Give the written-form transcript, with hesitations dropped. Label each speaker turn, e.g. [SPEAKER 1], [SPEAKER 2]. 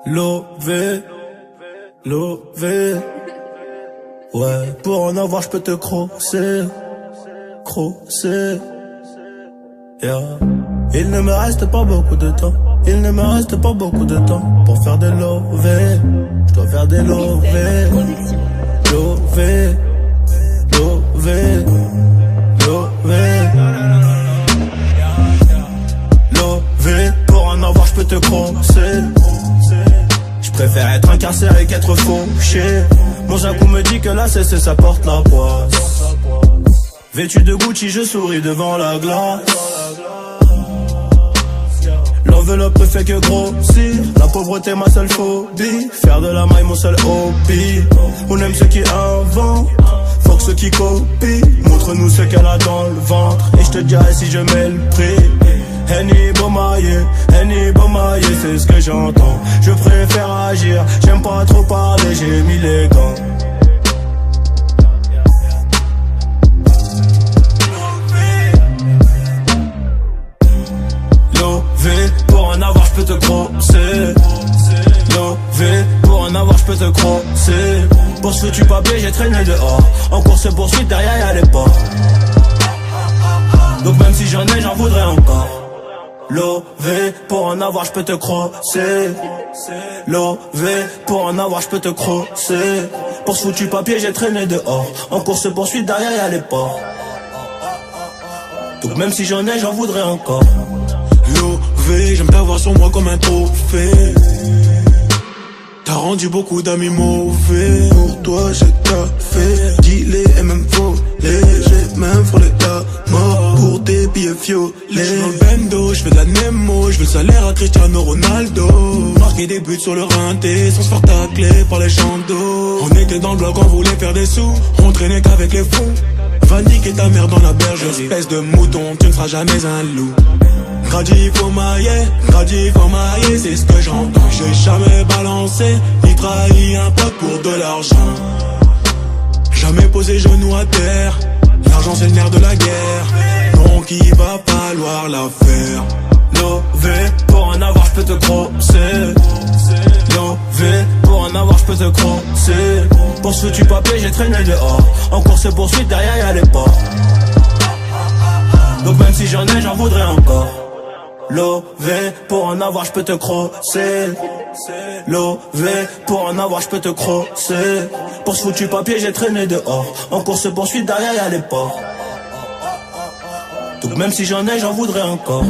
[SPEAKER 1] Lové, lové. Ouais, pour en avoir, j'peux te crosser, crosser. Yeah. Il ne me reste pas beaucoup de temps. Il ne me reste pas beaucoup de temps pour faire des lovés. J'dois faire des lovés. Lové, lové, lové. Lové, pour en avoir, j'peux te crosser. J'préfère être incarcéré qu'être fauché. Mon jacou me dit que la cesse ça porte la poisse. Vêtu de Gucci je souris devant la glace. L'enveloppe ne fait que grossir. La pauvreté ma seule phobie. Faire de la maille mon seul hobby. On aime ceux qui inventent, faut que ceux qui copient. Montre-nous ce qu'elle a dans le ventre et je te dirai si je mets le prix. Henny Bomaye, c'est ce que j'entends. Je préfère agir, j'aime pas trop parler, j'ai mis les gants. Lové, pour en avoir j'peux te crosser. Lové, pour en avoir j'peux te crosser. Pour ce foutu papier j'ai traîné dehors. En course poursuite derrière y'a les ports. Donc même si j'en ai j'en voudrais encore. Lové, pour en avoir j'peux te crosser. Lové, pour en avoir j'peux te crosser. Pour ce foutu papier j'ai traîné dehors. En course poursuite derrière y'a les ports. Donc même si j'en ai j'en voudrais encore.
[SPEAKER 2] Lové, j'aime t'avoir sur moi comme un trophée. T'as rendu beaucoup d'amis mauvais. Pour toi j'ai taffé, dealé et même volé. J'ai même frôlé ta mort pour des billets violets. J'suis dans le bendo, j'fais de la Nemo. J'veux le salaire à Cristiano Ronaldo. Marquer des buts sur le rinté sans se faire tacler par les chandos. On était dans le bloc, on voulait faire des sous. On traînait qu'avec les fous. Va niquer ta mère dans la bergerie. Espèce de mouton, tu ne seras jamais un loup. Gradi faut mailler, c'est ce que j'entends. J'ai jamais balancé, ni trahi un pote pour de l'argent. Jamais posé genou à terre, l'argent c'est le nerf de la guerre. Donc il va falloir la faire.
[SPEAKER 1] Lové, pour en avoir j'peux te crosser. Lové, pour en avoir j'peux te crosser. Pour ce foutu papier j'ai traîné dehors. En course poursuite derrière y'a les ports. Donc même si j'en ai j'en voudrais encore. Lové, pour en avoir j'peux te crosser. Lové, pour en avoir j'peux te crosser. Pour ce foutu papier j'ai traîné dehors. En course poursuite derrière y'a les ports. Donc même si j'en ai j'en voudrais encore.